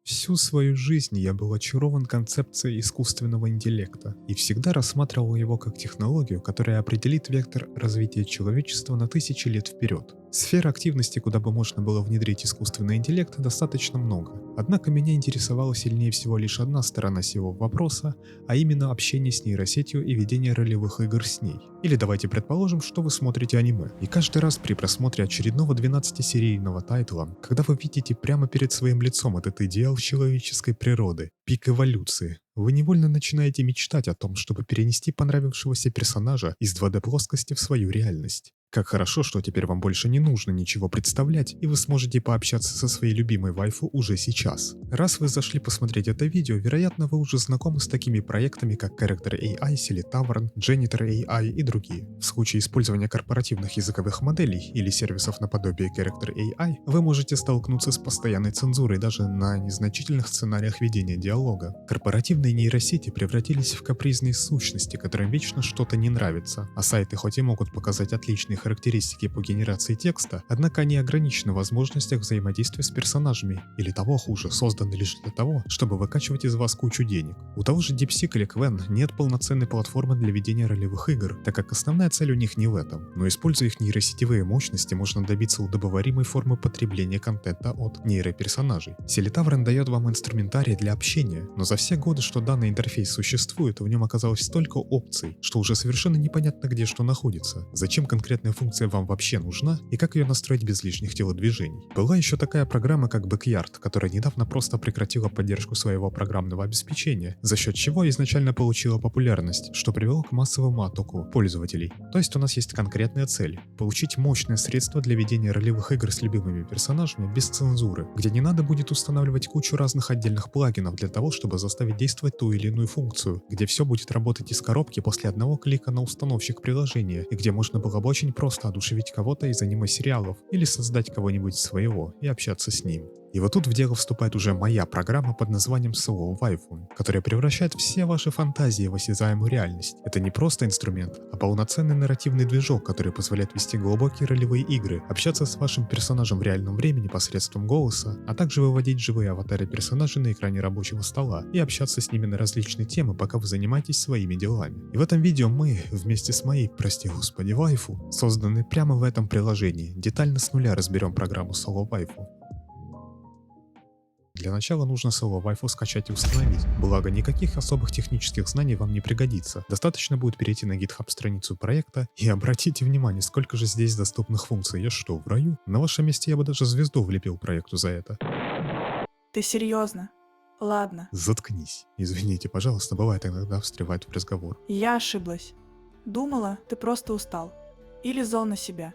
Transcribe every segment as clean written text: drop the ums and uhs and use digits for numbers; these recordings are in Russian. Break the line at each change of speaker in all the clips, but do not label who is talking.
Всю свою жизнь я был очарован концепцией искусственного интеллекта и всегда рассматривал его как технологию, которая определит вектор развития человечества на тысячи лет вперед. Сфер активности, куда бы можно было внедрить искусственный интеллект, достаточно много. Однако меня интересовала сильнее всего лишь одна сторона сего вопроса, а именно общение с нейросетью и ведение ролевых игр с ней. Или давайте предположим, что вы смотрите аниме, и каждый раз при просмотре очередного 12-серийного тайтла, когда вы видите прямо перед своим лицом этот идеал человеческой природы, пик эволюции, вы невольно начинаете мечтать о том, чтобы перенести понравившегося персонажа из 2D-плоскости в свою реальность. Как хорошо, что теперь вам больше не нужно ничего представлять, и вы сможете пообщаться со своей любимой вайфу уже сейчас. Раз вы зашли посмотреть это видео, вероятно, вы уже знакомы с такими проектами, как Character AI, Tavern, Janitor AI и другие. В случае использования корпоративных языковых моделей или сервисов наподобие Character AI, вы можете столкнуться с постоянной цензурой даже на незначительных сценариях ведения диалога. Корпоративные нейросети превратились в капризные сущности, которым вечно что-то не нравится, а сайты хоть и могут показать отличные характеристики по генерации текста, однако они ограничены в возможностях взаимодействия с персонажами, или того хуже, созданы лишь для того, чтобы выкачивать из вас кучу денег. У того же DeepSeek или Qwen нет полноценной платформы для ведения ролевых игр, так как основная цель у них не в этом. Но используя их нейросетевые мощности, можно добиться удобоваримой формы потребления контента от нейроперсонажей. Tavern дает вам инструментарий для общения, но за все годы, что данный интерфейс существует, в нем оказалось столько опций, что уже совершенно непонятно, где что находится. Зачем конкретная функция вам вообще нужна и как ее настроить без лишних телодвижений. Была еще такая программа, как Backyard, которая недавно просто прекратила поддержку своего программного обеспечения, за счет чего изначально получила популярность, что привело к массовому оттоку пользователей. То есть у нас есть конкретная цель – получить мощное средство для ведения ролевых игр с любимыми персонажами без цензуры, где не надо будет устанавливать кучу разных отдельных плагинов для того, чтобы заставить действовать ту или иную функцию, где все будет работать из коробки после одного клика на установщик приложения, и где можно было бы очень просто одушевить кого-то из аниме-сериалов или создать кого-нибудь своего и общаться с ним. И вот тут в дело вступает уже моя программа под названием Solo Waifu, которая превращает все ваши фантазии в осязаемую реальность. Это не просто инструмент, а полноценный нарративный движок, который позволяет вести глубокие ролевые игры, общаться с вашим персонажем в реальном времени посредством голоса, а также выводить живые аватары персонажей на экране рабочего стола и общаться с ними на различные темы, пока вы занимаетесь своими делами. И в этом видео мы, вместе с моей, прости господи, вайфу, созданной прямо в этом приложении, детально с нуля разберем программу Solo Waifu. Для начала нужно Solo Waifu скачать и установить, благо никаких особых технических знаний вам не пригодится. Достаточно будет перейти на GitHub страницу проекта и обратите внимание, сколько же здесь доступных функций. Я что, в раю? На вашем месте я бы даже звезду влепил проекту за это.
Ты серьезно? Ладно.
Заткнись. Извините, пожалуйста, бывает иногда встревает в разговор.
Я ошиблась. Думала, ты просто устал. Или зол на себя.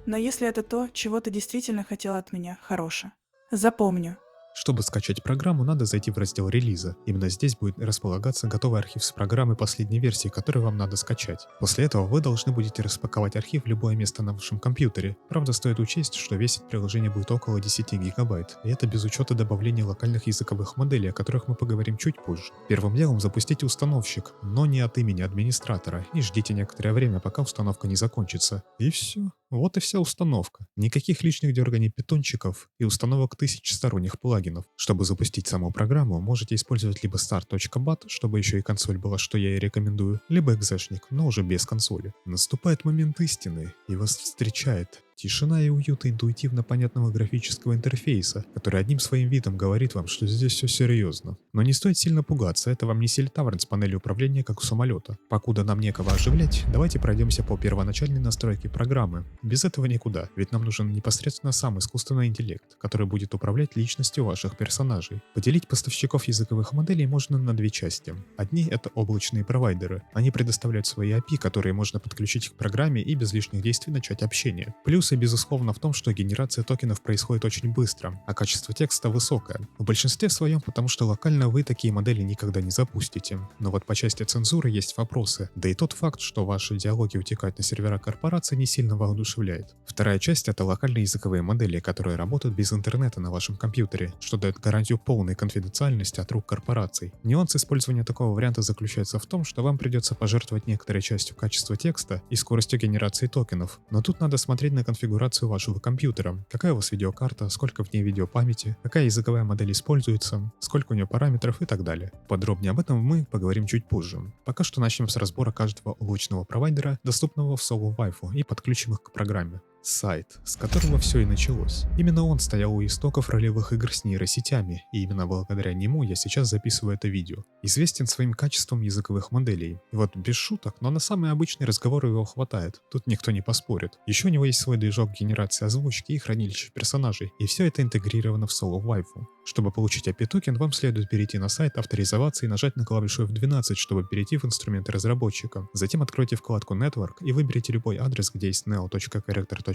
Но если это то, чего ты действительно хотела от меня, хороше. Запомню.
Чтобы скачать программу, надо зайти в раздел релиза. Именно здесь будет располагаться готовый архив с программой последней версии, которую вам надо скачать. После этого вы должны будете распаковать архив в любое место на вашем компьютере. Правда, стоит учесть, что весить приложение будет около 10 гигабайт, и это без учета добавления локальных языковых моделей, о которых мы поговорим чуть позже. Первым делом запустите установщик, но не от имени администратора, и ждите некоторое время, пока установка не закончится. И все. Вот и вся установка. Никаких лишних дерганий питончиков и установок тысяч сторонних плагинов. Чтобы запустить саму программу, можете использовать либо start.bat, чтобы еще и консоль была, что я и рекомендую, либо экзешник, но уже без консоли. Наступает момент истины, и вас встречает тишина и уют интуитивно понятного графического интерфейса, который одним своим видом говорит вам, что здесь все серьезно. Но не стоит сильно пугаться, это вам не Tavern с панелью управления, как у самолета. Покуда нам некого оживлять, давайте пройдемся по первоначальной настройке программы. Без этого никуда, ведь нам нужен непосредственно сам искусственный интеллект, который будет управлять личностью ваших персонажей. Поделить поставщиков языковых моделей можно на две части. Одни — это облачные провайдеры. Они предоставляют свои API, которые можно подключить к программе и без лишних действий начать общение. Плюсы, безусловно, в том, что генерация токенов происходит очень быстро, а качество текста высокое. В большинстве своем, потому что локально вы такие модели никогда не запустите. Но вот по части цензуры есть вопросы, да и тот факт, что ваши диалоги утекают на сервера корпорации, не сильно воодушевляет. Вторая часть — это локальные языковые модели, которые работают без интернета на вашем компьютере, что дает гарантию полной конфиденциальности от рук корпораций. Нюанс использования такого варианта заключается в том, что вам придется пожертвовать некоторой частью качества текста и скоростью генерации токенов, но тут надо смотреть на конфигурацию вашего компьютера, какая у вас видеокарта, сколько в ней видеопамяти, какая языковая модель используется, сколько у нее параметров и так далее. Подробнее об этом мы поговорим чуть позже. Пока что начнем с разбора каждого облачного провайдера, доступного в SoloWiFi, и подключим их к программе. Сайт, с которого все и началось. Именно он стоял у истоков ролевых игр с нейросетями, и именно благодаря нему я сейчас записываю это видео. Известен своим качеством языковых моделей. И вот без шуток, но на самые обычные разговоры его хватает, тут никто не поспорит. Еще у него есть свой движок генерации озвучки и хранилище персонажей, и все это интегрировано в SoloWiFi. Чтобы получить API-токен, вам следует перейти на сайт, авторизоваться и нажать на клавишу F12, чтобы перейти в инструменты разработчика. Затем откройте вкладку Network и выберите любой адрес, где есть neo.character.ai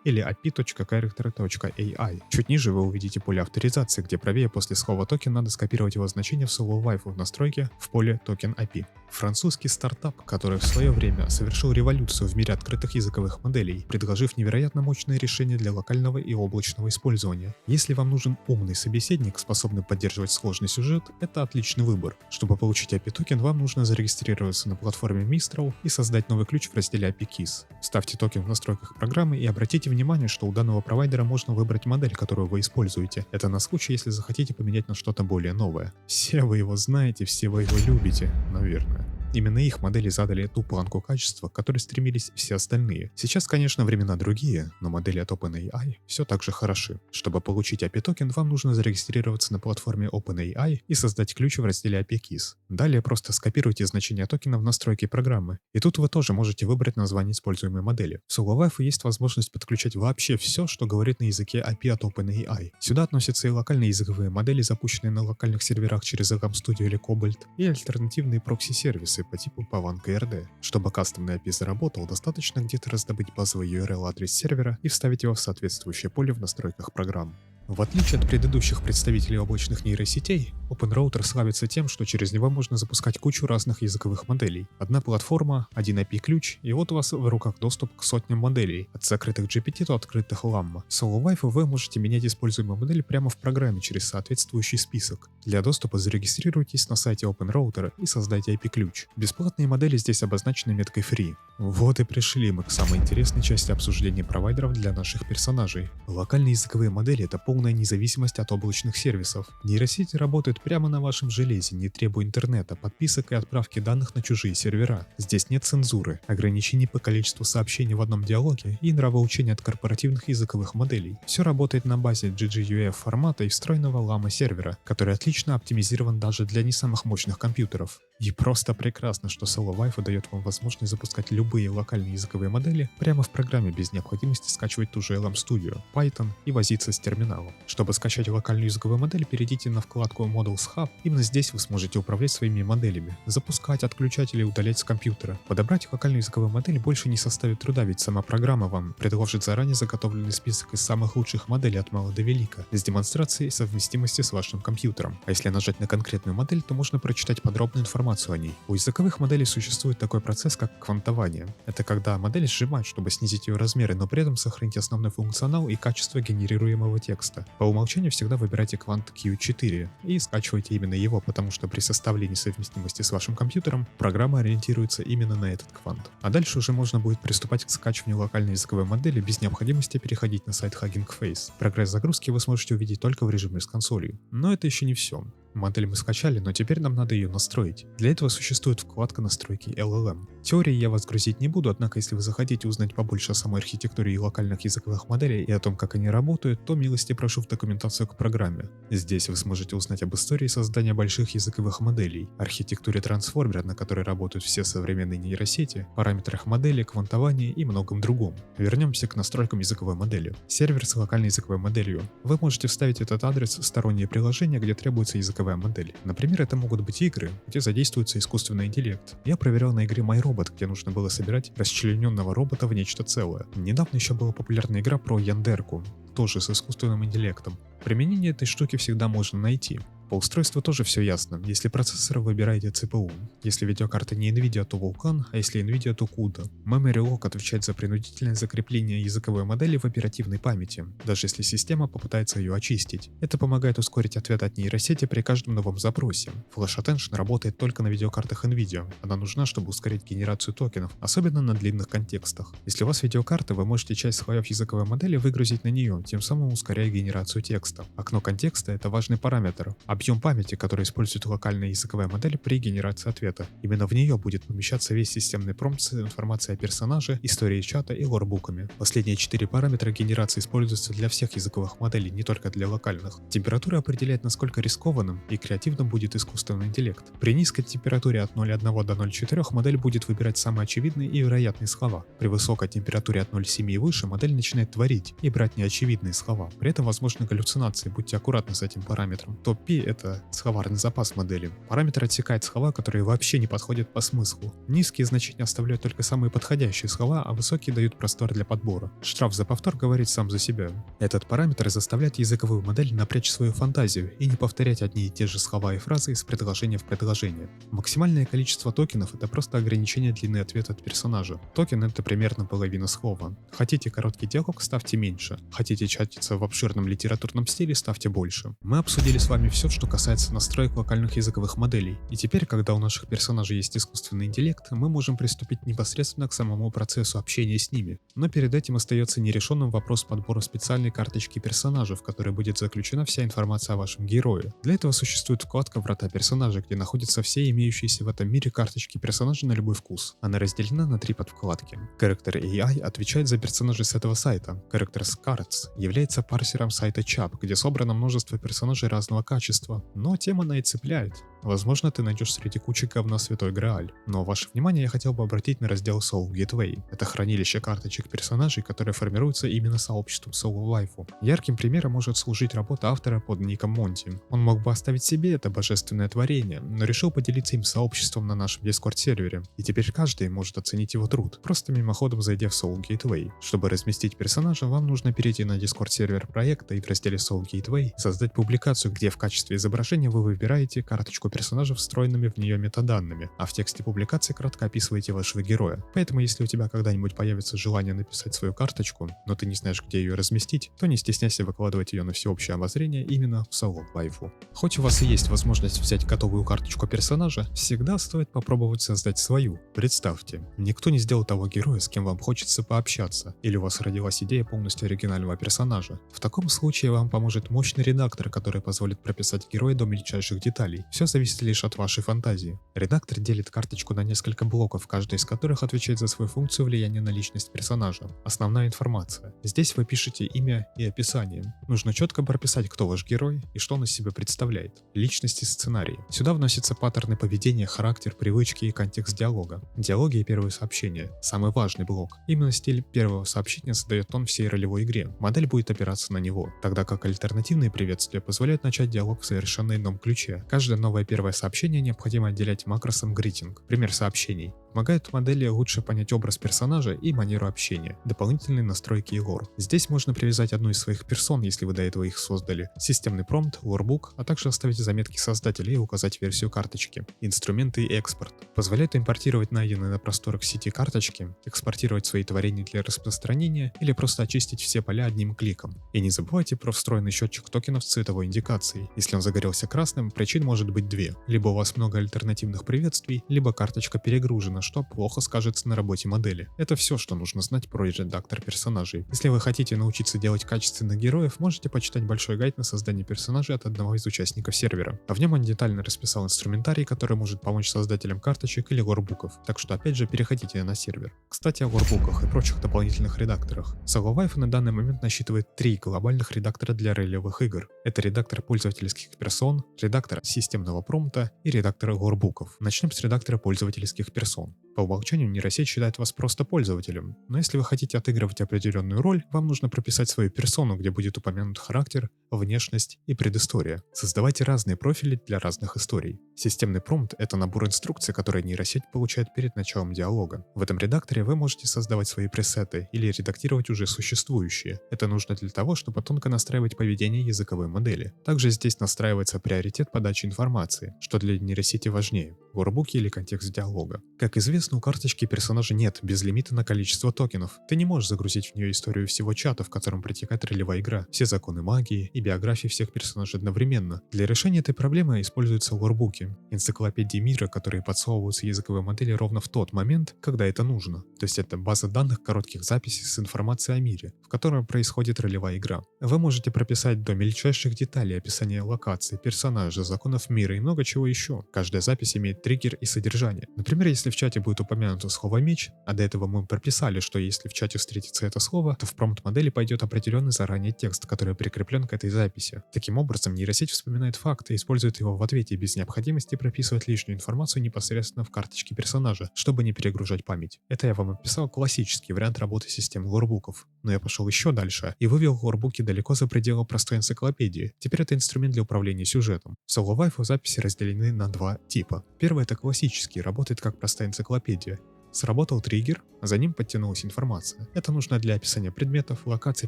или api.character.ai. Чуть ниже вы увидите поле авторизации, где правее после слова токен надо скопировать его значение в SoloWiFi в настройке в поле токен API. Французский стартап, который в свое время совершил революцию в мире открытых языковых моделей, предложив невероятно мощные решения для локального и облачного использования. Если вам нужен умный собеседник, способный поддерживать сложный сюжет, это отличный выбор. Чтобы получить API-токен, вам нужно зарегистрироваться на платформе Mistral и создать новый ключ в разделе API Keys. Вставьте токен в настройках программы и обратите внимание, что у данного провайдера можно выбрать модель, которую вы используете. Это на случай, если захотите поменять на что-то более новое. Все вы его знаете, все вы его любите, наверное. Именно их модели задали ту планку качества, к которой стремились все остальные. Сейчас, конечно, времена другие, но модели от OpenAI все так же хороши. Чтобы получить API-токен, вам нужно зарегистрироваться на платформе OpenAI и создать ключ в разделе API Keys. Далее просто скопируйте значение токена в настройки программы. И тут вы тоже можете выбрать название используемой модели. В SoloWiFi есть возможность подключать вообще все, что говорит на языке API от OpenAI. Сюда относятся и локальные языковые модели, запущенные на локальных серверах через LM Studio или Cobalt, и альтернативные прокси-сервисы по типу Pavane KRD. Чтобы кастомный API заработал, достаточно где-то раздобыть базовый URL-адрес сервера и вставить его в соответствующее поле в настройках программ. В отличие от предыдущих представителей облачных нейросетей, OpenRouter славится тем, что через него можно запускать кучу разных языковых моделей. Одна платформа, один API-ключ, и вот у вас в руках доступ к сотням моделей, от закрытых GPT до открытых Llama. В SoloWiFi вы можете менять используемую модель прямо в программе через соответствующий список. Для доступа зарегистрируйтесь на сайте OpenRouter и создайте API-ключ. Бесплатные модели здесь обозначены меткой Free. Вот и пришли мы к самой интересной части обсуждения провайдеров для наших персонажей. Локальные языковые модели — это полная независимость от облачных сервисов. Нейросети работают прямо на вашем железе, не требуя интернета, подписок и отправки данных на чужие сервера. Здесь нет цензуры, ограничений по количеству сообщений в одном диалоге и нравоучения от корпоративных языковых моделей. Все работает на базе GGUF формата и встроенного Llama сервера, который отлично оптимизирован даже для не самых мощных компьютеров. И просто прекрасно, что SoloWiFi дает вам возможность запускать любые локальные языковые модели прямо в программе без необходимости скачивать ту же LM Studio, Python и возиться с терминалом. Чтобы скачать локальную языковую модель, перейдите на вкладку Models Hub. Именно здесь вы сможете управлять своими моделями, запускать, отключать или удалять с компьютера. Подобрать локальную языковую модель больше не составит труда, ведь сама программа вам предложит заранее заготовленный список из самых лучших моделей от мала до велика, с демонстрацией совместимости с вашим компьютером. А если нажать на конкретную модель, то можно прочитать подробную информацию о ней. У языковых моделей существует такой процесс, как квантование. Это когда модель сжимают, чтобы снизить ее размеры, но при этом сохранить основной функционал и качество генерируемого текста. По умолчанию всегда выбирайте квант Q4 и скачивайте именно его, потому что при составлении совместимости с вашим компьютером программа ориентируется именно на этот квант. А дальше уже можно будет приступать к скачиванию локальной языковой модели без необходимости переходить на сайт Hugging Face. Прогресс загрузки вы сможете увидеть только в режиме с консолью. Но это еще не все. Модель мы скачали, но теперь нам надо ее настроить. Для этого существует вкладка настройки LLM. Теории я вас грузить не буду, однако если вы захотите узнать побольше о самой архитектуре и локальных языковых моделей и о том, как они работают, то милости прошу в документацию к программе. Здесь вы сможете узнать об истории создания больших языковых моделей, архитектуре трансформера, на которой работают все современные нейросети, параметрах модели, квантовании и многом другом. Вернемся к настройкам языковой модели. Сервер с локальной языковой моделью. Вы можете вставить этот адрес в стороннее приложение, где требуется языковая модель. Например, это могут быть игры, где задействуется искусственный интеллект. Я проверял на игре MyRobot, где нужно было собирать расчлененного робота в нечто целое. Недавно еще была популярная игра про Яндерку, тоже с искусственным интеллектом. Применение этой штуки всегда можно найти. По устройству тоже все ясно. Если процессор, выбираете CPU. Если видеокарта не NVIDIA, то Vulkan, а если NVIDIA, то CUDA. Memory Lock отвечает за принудительное закрепление языковой модели в оперативной памяти, даже если система попытается ее очистить. Это помогает ускорить ответ от нейросети при каждом новом запросе. Flash Attention работает только на видеокартах NVIDIA. Она нужна, чтобы ускорить генерацию токенов, особенно на длинных контекстах. Если у вас видеокарта, вы можете часть слоев языковой модели выгрузить на нее, тем самым ускоряя генерацию текста. Окно контекста — это важный параметр. Объем памяти, который использует локальная языковая модель при генерации ответа. Именно в нее будет помещаться весь системный промпт с информацией о персонаже, историей чата и лорбуками. Последние 4 параметра генерации используются для всех языковых моделей, не только для локальных. Температура определяет, насколько рискованным и креативным будет искусственный интеллект. При низкой температуре от 0,1 до 0,4 модель будет выбирать самые очевидные и вероятные слова. При высокой температуре от 0,7 и выше модель начинает творить и брать неочевидные слова. При этом возможны галлюцинации, будьте аккуратны с этим параметром. Топ-P — это словарный запас модели. Параметр отсекает слова, которые вообще не подходят по смыслу. Низкие значения оставляют только самые подходящие слова, а высокие дают простор для подбора. Штраф за повтор говорит сам за себя. Этот параметр заставляет языковую модель напрячь свою фантазию и не повторять одни и те же слова и фразы из предложения в предложение. Максимальное количество токенов — это просто ограничение длины ответа от персонажа. Токен — это примерно половина слова. Хотите короткий диалог — ставьте меньше. Хотите чатиться в обширном литературном стиле — ставьте больше. Мы обсудили с вами все, что касается настроек локальных языковых моделей. И теперь, когда у наших персонажей есть искусственный интеллект, мы можем приступить непосредственно к самому процессу общения с ними. Но перед этим остается нерешенным вопрос подбора специальной карточки персонажа, в которой будет заключена вся информация о вашем герое. Для этого существует вкладка «Врата персонажа», где находятся все имеющиеся в этом мире карточки персонажа на любой вкус. Она разделена на 3 подвкладки. Character AI отвечает за персонажей с этого сайта. Characters Cards является парсером сайта Chap, где собрано множество персонажей разного качества. Но тема она и цепляет. Возможно, ты найдешь среди кучи говна святой Грааль. Но ваше внимание я хотел бы обратить на раздел Soul Gateway. Это хранилище карточек персонажей, которое формируется именно сообществом Soul Life. Ярким примером может служить работа автора под ником Монти. Он мог бы оставить себе это божественное творение, но решил поделиться им с сообществом на нашем Discord сервере. И теперь каждый может оценить его труд, просто мимоходом зайдя в Soul Gateway. Чтобы разместить персонажа, вам нужно перейти на Discord сервер проекта и в разделе Soul Gateway создать публикацию, где в качестве изображения вы выбираете карточку персонажа встроенными в нее метаданными, а в тексте публикации кратко описываете вашего героя. Поэтому если у тебя когда-нибудь появится желание написать свою карточку, но ты не знаешь, где ее разместить, то не стесняйся выкладывать ее на всеобщее обозрение именно в Soul Life. Хоть у вас и есть возможность взять готовую карточку персонажа, всегда стоит попробовать создать свою. Представьте, никто не сделал того героя, с кем вам хочется пообщаться, или у вас родилась идея полностью оригинального персонажа. В таком случае вам поможет мощный редактор, который позволит прописать героя до мельчайших деталей. Все зависит лишь от вашей фантазии. Редактор делит карточку на несколько блоков, каждый из которых отвечает за свою функцию влияния на личность персонажа. Основная информация. Здесь вы пишете имя и описание. Нужно четко прописать, кто ваш герой и что он из себя представляет. Личность и сценарий. Сюда вносятся паттерны поведения, характер, привычки и контекст диалога. Диалоги и первые сообщения. Самый важный блок. Именно стиль первого сообщения задает тон всей ролевой игре. Модель будет опираться на него, тогда как альтернативные приветствия позволяют начать диалог в совершенно ином ключе. Каждое новое первое сообщение необходимо отделять макросом greeting. Пример сообщений. Помогает модели лучше понять образ персонажа и манеру общения. Дополнительные настройки и лор. Здесь можно привязать одну из своих персон, если вы до этого их создали. Системный промпт, лорбук, а также оставить заметки создателя и указать версию карточки. Инструменты и экспорт. Позволяют импортировать найденные на просторах сети карточки, экспортировать свои творения для распространения или просто очистить все поля одним кликом. И не забывайте про встроенный счетчик токенов с цветовой индикацией. Если он загорелся красным, причин может быть 2. Либо у вас много альтернативных приветствий, либо карточка перегружена, что плохо скажется на работе модели. Это все, что нужно знать про редактор персонажей. Если вы хотите научиться делать качественных героев, можете почитать большой гайд на создание персонажей от одного из участников сервера. А в нем он детально расписал инструментарий, который может помочь создателям карточек или лорбуков. Так что опять же переходите на сервер. Кстати, о лорбуках и прочих дополнительных редакторах. Soul Life на данный момент насчитывает 3 глобальных редактора для ролевых игр. Это редактор пользовательских персон, редактор системного промпта и редактор лорбуков. Начнем с редактора пользовательских персон. ничего. По умолчанию нейросеть считает вас просто пользователем, но если вы хотите отыгрывать определенную роль, вам нужно прописать свою персону, где будет упомянут характер, внешность и предыстория. Создавайте разные профили для разных историй. Системный промпт — это набор инструкций, которые нейросеть получает перед началом диалога. В этом редакторе вы можете создавать свои пресеты или редактировать уже существующие. Это нужно для того, чтобы тонко настраивать поведение языковой модели. Также здесь настраивается приоритет подачи информации, что для нейросети важнее — воркбуки или контекст диалога. Как известно, у карточки персонажа нет безлимита на количество токенов. Ты не можешь загрузить в нее историю всего чата, в котором протекает ролевая игра, все законы магии и биографии всех персонажей одновременно. Для решения этой проблемы используются воркбуки, энциклопедии мира, которые подсовываются языковой модели ровно в тот момент, когда это нужно. То есть это база данных коротких записей с информацией о мире, в котором происходит ролевая игра. Вы можете прописать до мельчайших деталей описание локаций, персонажей, законов мира и много чего еще. Каждая запись имеет триггер и содержание. Например, если в чате будет упомянуто слово «меч», а до этого мы прописали, что если в чате встретится это слово, то в промпт-модели пойдет определенный заранее текст, который прикреплен к этой записи. Таким образом, нейросеть вспоминает факт и использует его в ответе без необходимости прописывать лишнюю информацию непосредственно в карточке персонажа, чтобы не перегружать память. Это я вам описал классический вариант работы системы воркбуков. Но я пошел еще дальше и вывел воркбуки далеко за пределы простой энциклопедии. Теперь это инструмент для управления сюжетом. В SoloWiFi записи разделены на два типа. Первый — это классический, работает как простая энциклопедия. Сработал триггер, а за ним подтянулась информация. Это нужно для описания предметов, локаций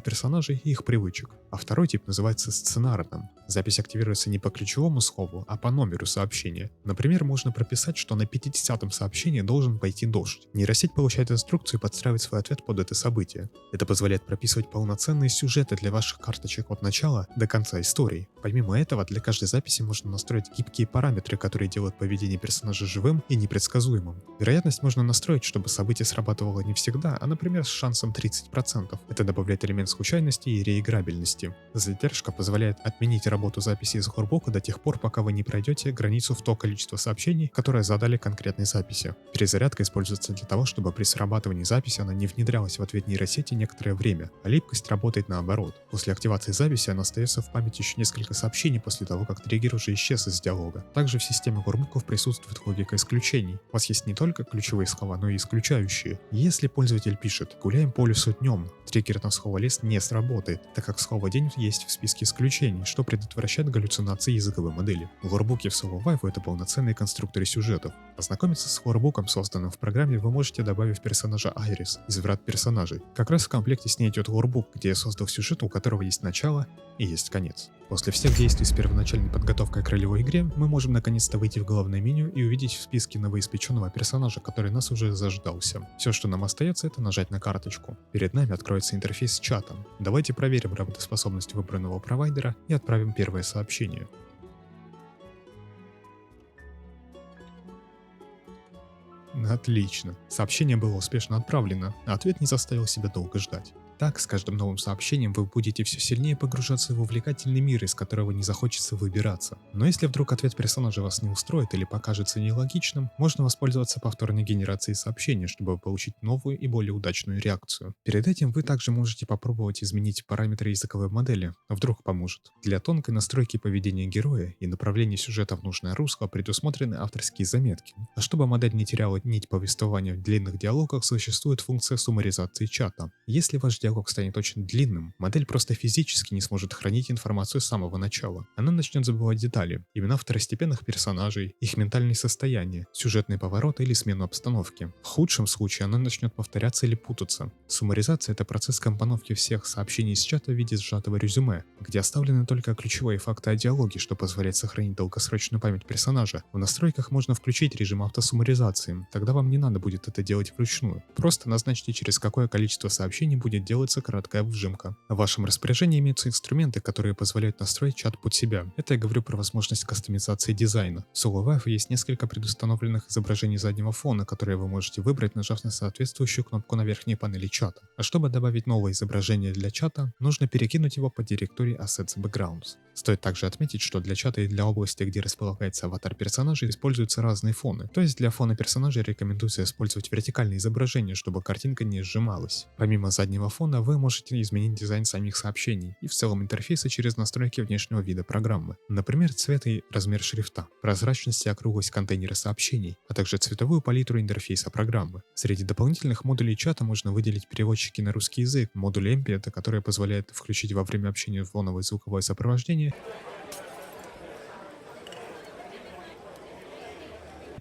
персонажей и их привычек. А второй тип называется сценарным. Запись активируется не по ключевому слову, а по номеру сообщения. Например, можно прописать, что на 50-м сообщении должен пойти дождь. Нейросеть получает инструкцию и подстраивает свой ответ под это событие. Это позволяет прописывать полноценные сюжеты для ваших карточек от начала до конца истории. Помимо этого, для каждой записи можно настроить гибкие параметры, которые делают поведение персонажа живым и непредсказуемым. Вероятность можно настроить, чтобы событие срабатывало не всегда, а, например, с шансом 30%. Это добавляет элемент случайности и реиграбельности. Задержка позволяет отменить работу записи из воркбука до тех пор, пока вы не пройдете границу в то количество сообщений, которое задали конкретной записи. Перезарядка используется для того, чтобы при срабатывании записи она не внедрялась в ответ нейросети некоторое время, а липкость работает наоборот. После активации записи она остается в памяти еще несколько сообщений после того, как триггер уже исчез из диалога. Также в системе воркбуков присутствует логика исключений. У вас есть не только ключевые слова, но и исключающие. Если пользователь пишет «гуляем по лесу днем», триггер на слово «лес» не сработает, так как слово «день» есть в списке исключений, что предотвращает галлюцинации языковой модели. Воркбуки в SoloWiFi — это полноценные конструкторы сюжетов. Ознакомиться с воркбуком, созданным в программе, вы можете, добавив персонажа Айрис из врат персонажей. Как раз в комплекте с ней идет воркбук, где я создал сюжет, у которого есть начало и есть конец. После всех действий с первоначальной подготовкой к ролевой игре мы можем наконец-то выйти в главное меню и увидеть в списке новоиспеченного персонажа, который нас уже заждался. Все, что нам остается, это нажать на карточку. Перед нами откроется интерфейс с чатом. Давайте проверим работоспособность выбранного провайдера и отправим первое сообщение. Отлично. Сообщение было успешно отправлено, а ответ не заставил себя долго ждать. Так, с каждым новым сообщением вы будете все сильнее погружаться в увлекательный мир, из которого не захочется выбираться. Но если вдруг ответ персонажа вас не устроит или покажется нелогичным, можно воспользоваться повторной генерацией сообщения, чтобы получить новую и более удачную реакцию. Перед этим вы также можете попробовать изменить параметры языковой модели, вдруг поможет. Для тонкой настройки поведения героя и направления сюжета в нужное русло предусмотрены авторские заметки. А чтобы модель не теряла нить повествования в длинных диалогах, существует функция суммаризации чата. Если ваш диалог станет очень длинным, модель просто физически не сможет хранить информацию с самого начала. Она начнет забывать детали, имена второстепенных персонажей, их ментальные состояния, сюжетные повороты или смену обстановки. В худшем случае она начнет повторяться или путаться. Суммаризация — это процесс компоновки всех сообщений из чата в виде сжатого резюме, где оставлены только ключевые факты о диалоге, что позволяет сохранить долгосрочную память персонажа. В настройках можно включить режим автосуммаризации, тогда вам не надо будет это делать вручную. Просто назначьте, через какое количество сообщений будет делается краткая выжимка. В вашем распоряжении имеются инструменты, которые позволяют настроить чат под себя. Это я говорю про возможность кастомизации дизайна. В SoloWiFi есть несколько предустановленных изображений заднего фона, которые вы можете выбрать, нажав на соответствующую кнопку на верхней панели чата. А чтобы добавить новое изображение для чата, нужно перекинуть его по директории Assets Backgrounds. Стоит также отметить, что для чата и для области, где располагается аватар персонажа, используются разные фоны. То есть для фона персонажа рекомендуется использовать вертикальное изображение, чтобы картинка не сжималась. Помимо заднего фона, телефона вы можете изменить дизайн самих сообщений и в целом интерфейса через настройки внешнего вида программы. Например, цвет и размер шрифта, прозрачность и округлость контейнера сообщений, а также цветовую палитру интерфейса программы. Среди дополнительных модулей чата можно выделить переводчики на русский язык, модуль Ambient, который позволяет включить во время общения фоновое звуковое сопровождение,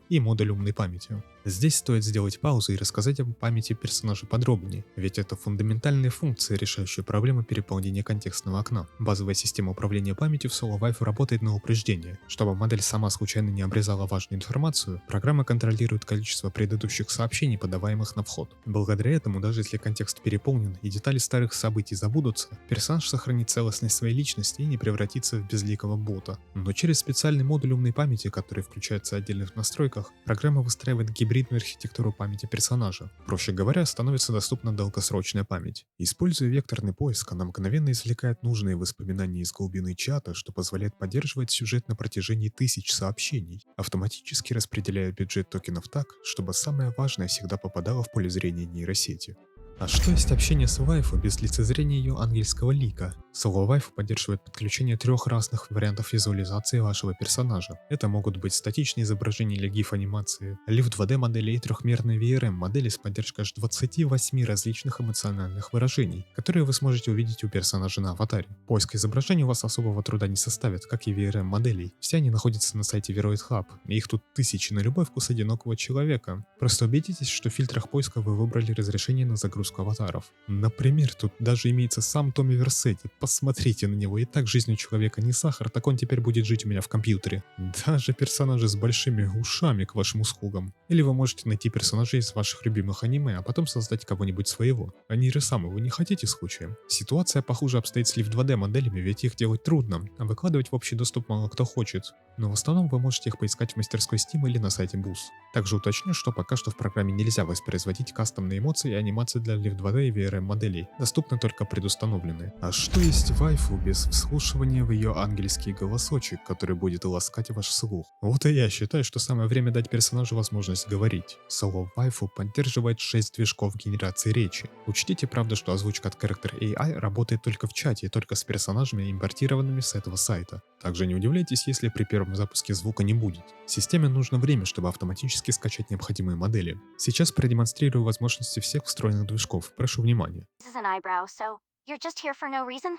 и модуль умной памяти. Здесь стоит сделать паузу и рассказать об памяти персонажа подробнее, ведь это фундаментальная функция, решающая проблему переполнения контекстного окна. Базовая система управления памятью в SoloWiFi работает на упреждение. Чтобы модель сама случайно не обрезала важную информацию, программа контролирует количество предыдущих сообщений, подаваемых на вход. Благодаря этому, даже если контекст переполнен и детали старых событий забудутся, персонаж сохранит целостность своей личности и не превратится в безликого бота. Но через специальный модуль умной памяти, который включается в отдельных настройках, программа выстраивает гибридную архитектуру памяти персонажа. Проще говоря, становится доступна долгосрочная память. Используя векторный поиск, она мгновенно извлекает нужные воспоминания из глубины чата, что позволяет поддерживать сюжет на протяжении тысяч сообщений, автоматически распределяя бюджет токенов так, чтобы самое важное всегда попадало в поле зрения нейросети. А что есть общение с вайфу без лицезрения ее ангельского лика? SoloWiFi поддерживает подключение 3 разных вариантов визуализации вашего персонажа. Это могут быть статичные изображения или GIF-анимации, лифт 2D модели и трехмерные VRM модели с поддержкой аж 28 различных эмоциональных выражений, которые вы сможете увидеть у персонажа на аватаре. Поиск изображений у вас особого труда не составит, как и VRM моделей. Все они находятся на сайте Viroid Hub, и их тут тысячи на любой вкус одинокого человека. Просто убедитесь, что в фильтрах поиска вы выбрали разрешение на загрузку аватаров. Например, тут даже имеется сам Томми Версетти. Посмотрите на него, и так жизнь у человека не сахар, так он теперь будет жить у меня в компьютере. Даже персонажи с большими ушами к вашим услугам. Или вы можете найти персонажей из ваших любимых аниме, а потом создать кого-нибудь своего. А нейросамы вы не хотите случаем? Ситуация похуже обстоит с лифт 2D моделями, ведь их делать трудно, а выкладывать в общий доступ мало кто хочет. Но в основном вы можете их поискать в мастерской Steam или на сайте Boost. Также уточню, что пока что в программе нельзя воспроизводить кастомные эмоции и анимации для лифт 2D и VRM моделей, доступны только предустановленные. А что есть вайфу без вслушивания в ее ангельский голосочек, который будет ласкать ваш слух? Вот и я считаю, что самое время дать персонажу возможность говорить. SoloWiFi поддерживает 6 движков генерации речи. Учтите, правда, что озвучка от Character AI работает только в чате и только с персонажами, импортированными с этого сайта. Также не удивляйтесь, если при первом запуске звука не будет. Системе нужно время, чтобы автоматически скачать необходимые модели. Сейчас продемонстрирую возможности всех встроенных движков. Прошу внимания.
This is an eyebrow, so you're just here for no reason?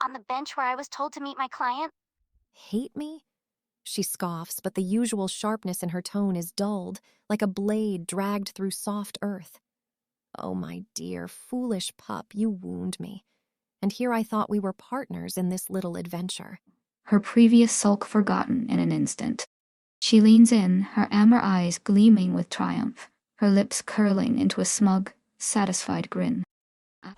On the bench where I was told to meet my client?
Hate me? She scoffs, but the usual sharpness in her tone is dulled, like a blade dragged through soft earth. Oh, my dear, foolish pup, you wound me. And here I thought we were partners in this little adventure.
Her previous sulk forgotten in an instant. She leans in, her amber eyes gleaming with triumph, her lips curling into a smug, satisfied grin.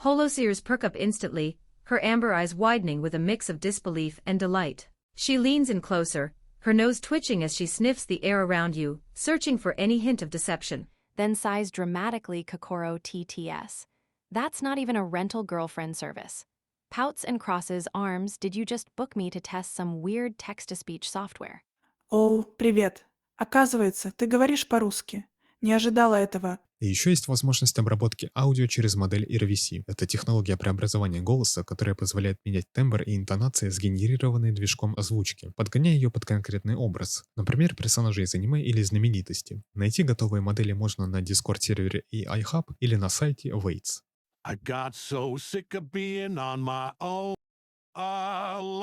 Holo's ears perk up instantly, her amber eyes widening with a mix of disbelief and delight. She leans in closer, her nose twitching as she sniffs the air around you, searching for any hint of deception.
Then sighs dramatically Kokoro TTS. That's not even a rental girlfriend service. Pouts and crosses arms, did you just book me to test some weird text-to-speech software?
Оу, привет. Оказывается, ты говоришь по-русски. Не ожидала этого.
И еще есть возможность обработки аудио через модель RVC. Это технология преобразования голоса, которая позволяет менять тембр и интонации, сгенерированные движком озвучки, подгоняя ее под конкретный образ, например, персонажей из аниме или знаменитости. Найти готовые модели можно на Discord-сервере AI Hub или на сайте Waits.
I got so sick of being on my own, alone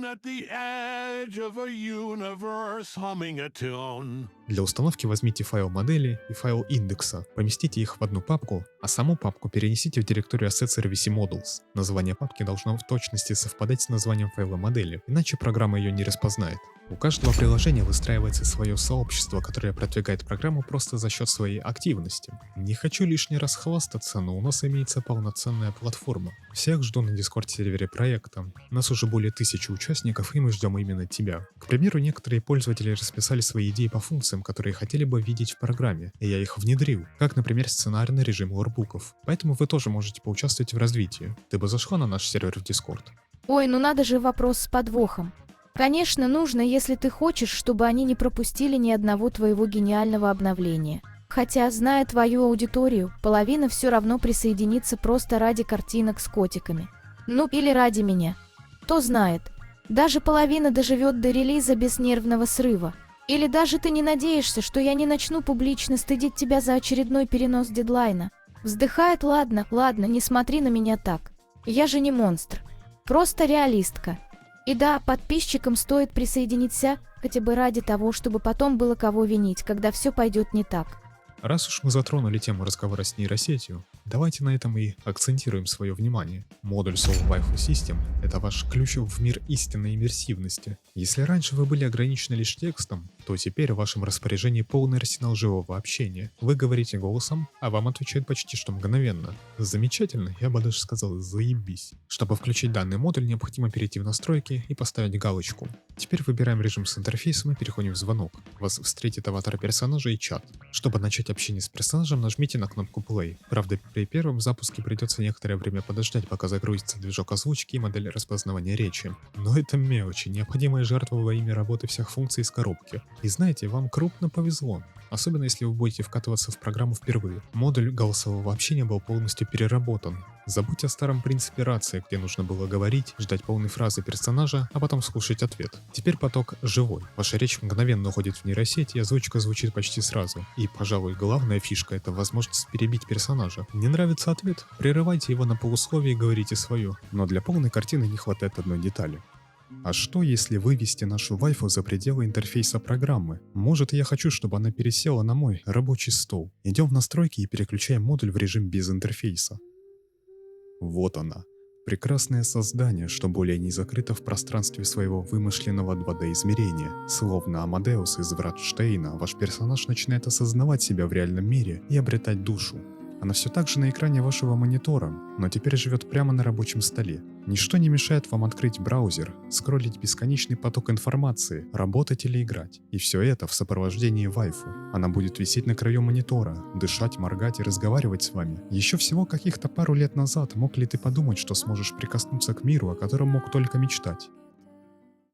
at the edge of a universe, humming a tune.
Для установки возьмите файл модели и файл индекса, поместите их в одну папку, а саму папку перенесите в директорию Assets RVC Models. Название папки должно в точности совпадать с названием файла модели, иначе программа ее не распознает. У каждого приложения выстраивается свое сообщество, которое продвигает программу просто за счет своей активности. Не хочу лишний раз хвастаться, но у нас имеется полноценная платформа. Всех жду на Discord-сервере проекта. У нас уже более 1000 участников, и мы ждем именно тебя. К примеру, некоторые пользователи расписали свои идеи по функциям, которые хотели бы видеть в программе, и я их внедрил, как, например, сценарный режим лорбуков. Поэтому вы тоже можете поучаствовать в развитии. Ты бы зашла на наш сервер в Discord?
Ой, ну надо же вопрос с подвохом. Конечно, нужно, если ты хочешь, чтобы они не пропустили ни одного твоего гениального обновления. Хотя, зная твою аудиторию, половина все равно присоединится просто ради картинок с котиками. Ну или ради меня. Кто знает. Даже половина доживет до релиза без нервного срыва. Или даже ты не надеешься, что я не начну публично стыдить тебя за очередной перенос дедлайна. Вздыхает, ладно, не смотри на меня так. Я же не монстр. Просто реалистка. И да, подписчикам стоит присоединиться хотя бы ради того, чтобы потом было кого винить, когда все пойдет не так.
Раз уж мы затронули тему разговора с нейросетью, давайте на этом и акцентируем свое внимание. Модуль Soul Waifu System — это ваш ключ в мир истинной иммерсивности. Если раньше вы были ограничены лишь текстом, то теперь в вашем распоряжении полный арсенал живого общения. Вы говорите голосом, а вам отвечают почти что мгновенно. Замечательно, я бы даже сказал заебись. Чтобы включить данный модуль, необходимо перейти в настройки и поставить галочку. Теперь выбираем режим с интерфейсом и переходим в звонок. Вас встретит аватар персонажа и чат. Чтобы начать общение с персонажем, нажмите на кнопку Play. Правда, при первом запуске придется некоторое время подождать, пока загрузится движок озвучки и модель распознавания речи. Но это мелочи, необходимая жертва во имя работы всех функций из коробки. И знаете, вам крупно повезло. Особенно если вы будете вкатываться в программу впервые. Модуль голосового общения был полностью переработан. Забудьте о старом принципе рации, где нужно было говорить, ждать полной фразы персонажа, а потом слушать ответ. Теперь поток живой. Ваша речь мгновенно уходит в нейросеть, и озвучка звучит почти сразу. И, пожалуй, главная фишка — это возможность перебить персонажа. Не нравится ответ? Прерывайте его на полусловие и говорите свое. Но для полной картины не хватает одной детали. А что, если вывести нашу вайфу за пределы интерфейса программы? Может, я хочу, чтобы она пересела на мой рабочий стол. Идем в настройки и переключаем модуль в режим без интерфейса. Вот она. Прекрасное создание, что более не закрыто в пространстве своего вымышленного 2D-измерения. Словно Амадеус из Врат Штейна, ваш персонаж начинает осознавать себя в реальном мире и обретать душу. Она все так же на экране вашего монитора, но теперь живет прямо на рабочем столе. Ничто не мешает вам открыть браузер, скроллить бесконечный поток информации, работать или играть. И все это в сопровождении вайфу. Она будет висеть на краю монитора, дышать, моргать и разговаривать с вами. Еще всего каких-то пару лет назад мог ли ты подумать, что сможешь прикоснуться к миру, о котором мог только мечтать?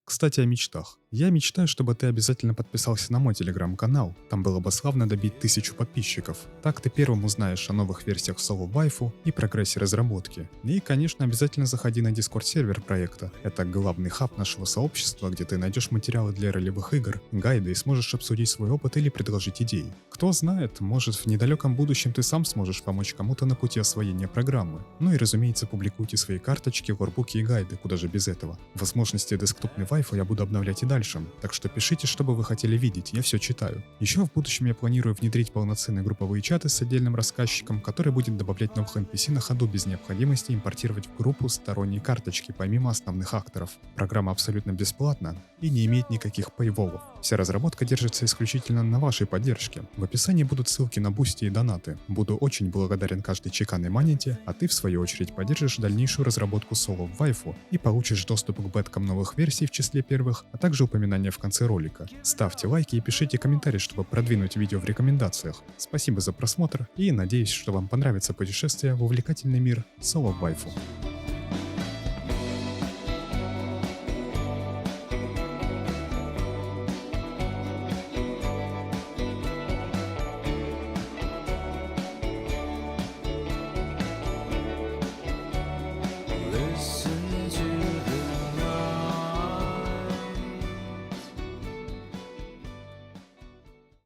Кстати, о мечтах. Я мечтаю, чтобы ты обязательно подписался на мой телеграм-канал. Там было бы славно добить 1000 подписчиков. Так ты первым узнаешь о новых версиях Soul Waifu и прогрессе разработки. И, конечно, обязательно заходи на Discord-сервер проекта. Это главный хаб нашего сообщества, где ты найдешь материалы для ролевых игр, гайды и сможешь обсудить свой опыт или предложить идеи. Кто знает, может в недалеком будущем ты сам сможешь помочь кому-то на пути освоения программы. Ну и, разумеется, публикуйте свои карточки, ворбуки и гайды, куда же без этого. Возможности десктопной Waifu я буду обновлять и дальше, так что пишите, что бы вы хотели видеть, я все читаю. Еще в будущем я планирую внедрить полноценные групповые чаты с отдельным рассказчиком, который будет добавлять новых NPC на ходу без необходимости импортировать в группу сторонние карточки помимо основных акторов. Программа абсолютно бесплатна и не имеет никаких пейволов. Вся разработка держится исключительно на вашей поддержке. В описании будут ссылки на бусти и донаты. Буду очень благодарен каждой чеканной монете, а ты в свою очередь поддержишь дальнейшую разработку Soul Waifu и получишь доступ к беткам новых версий в числе первых, а также упоминания в конце ролика. Ставьте лайки и пишите комментарии, чтобы продвинуть видео в рекомендациях. Спасибо за просмотр и надеюсь, что вам понравится путешествие в увлекательный мир Soul Waifu.